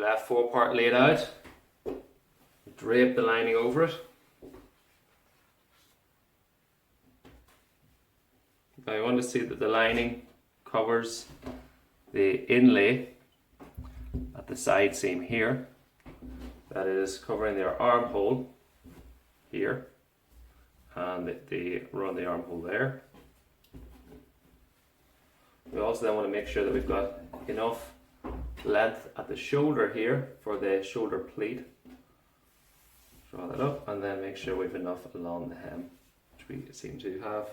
left forepart laid out, drape the lining over it. I want to see that the lining covers the inlay at the side seam here. That is covering their armhole here and around the armhole there. We also then want to make sure that we've got enough length at the shoulder here for the shoulder pleat. Draw that up and then make sure we've enough along the hem, which we seem to have.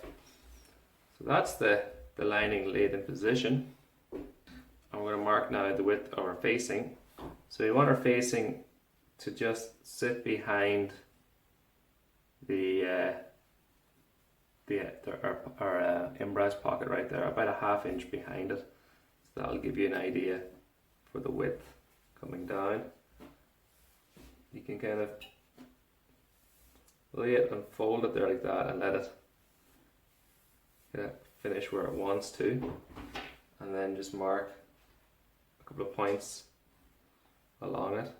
So that's the lining laid in position. And we're going to mark now the width of our facing. So we want our facing to just sit behind our embreuse pocket right there, about a ½ inch behind it. So that'll give you an idea for the width coming down. You can kind of lay it and fold it there like that and let it finish where it wants to, and then just mark a couple of points along it.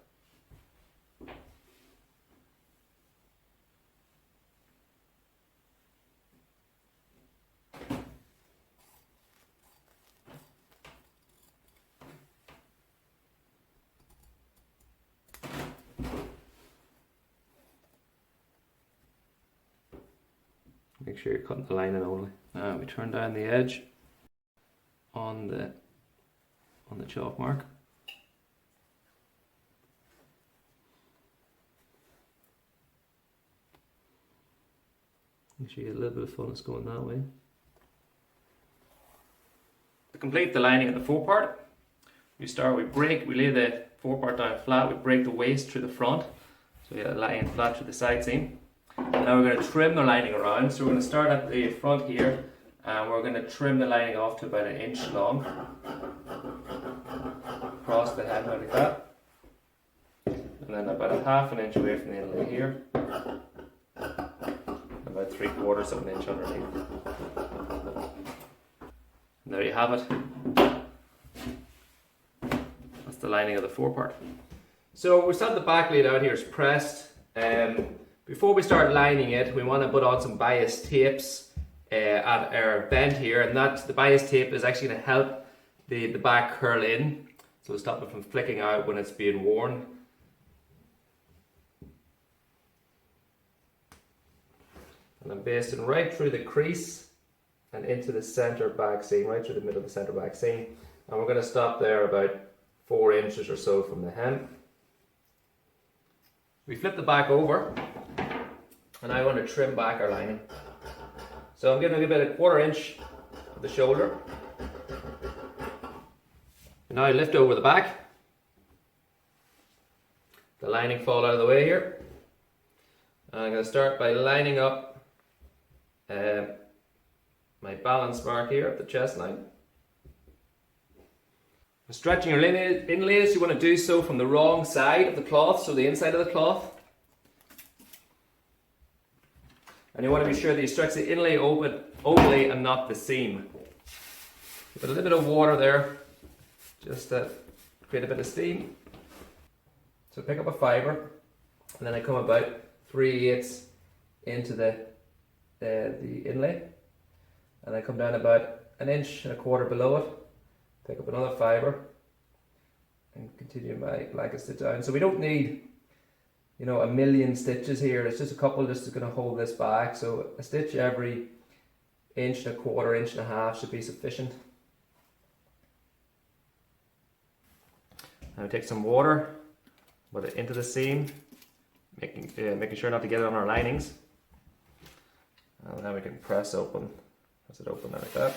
Make sure you're cutting the lining only. Now we turn down the edge on the chalk mark. Make sure you get a little bit of fullness going that way. To complete the lining of the forepart, we lay the forepart down flat, we break the waist through the front, so we get a line flat through the side seam. Now we're going to trim the lining around, so we're going to start at the front here and we're going to trim the lining off to about 1 inch long across the hem like that, and then about a ½ inch away from the inlay here, about 3/4 of an inch underneath. And there you have it. That's the lining of the forepart. So we start the back laid out here is pressed. Before we start lining it, we want to put on some bias tapes at our bend here, and the bias tape is actually going to help the back curl in, so it'll stop it from flicking out when it's being worn. And I'm basting right through the crease and into the center back seam, right through the middle of the center back seam, and we're going to stop there about 4 inches or so from the hem. We flip the back over, and I want to trim back our lining. So I'm giving it about 1/4 inch of the shoulder. And now I lift over the back. The lining fall out of the way here. And I'm going to start by lining up my balance mark here at the chest line. Stretching your inlays, you want to do so from the wrong side of the cloth, so the inside of the cloth. And you want to be sure that you stretch the inlay openly and not the seam. Put a little bit of water there, just to create a bit of steam. So pick up a fibre, and then I come about 3/8 into the inlay, and I come down about 1 1/4 inches below it. Pick up another fibre and continue my blanket stitch down. So we don't need, you know, 1,000,000 stitches here. It's just a couple just going to hold this back. So a stitch every 1 1/4 inches, 1.5 inches should be sufficient. Now we take some water, put it into the seam, making sure not to get it on our linings. And then we can press it open like that.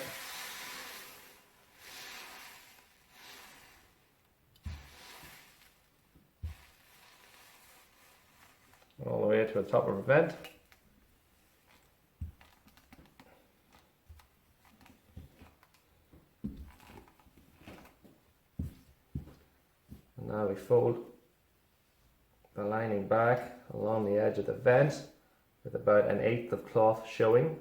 All the way to the top of our vent. And now we fold the lining back along the edge of the vent with about 1/8 of cloth showing.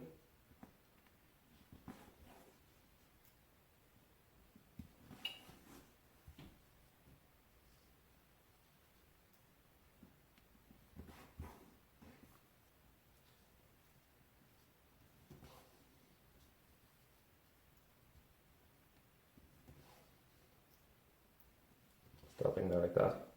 Dropping there like that.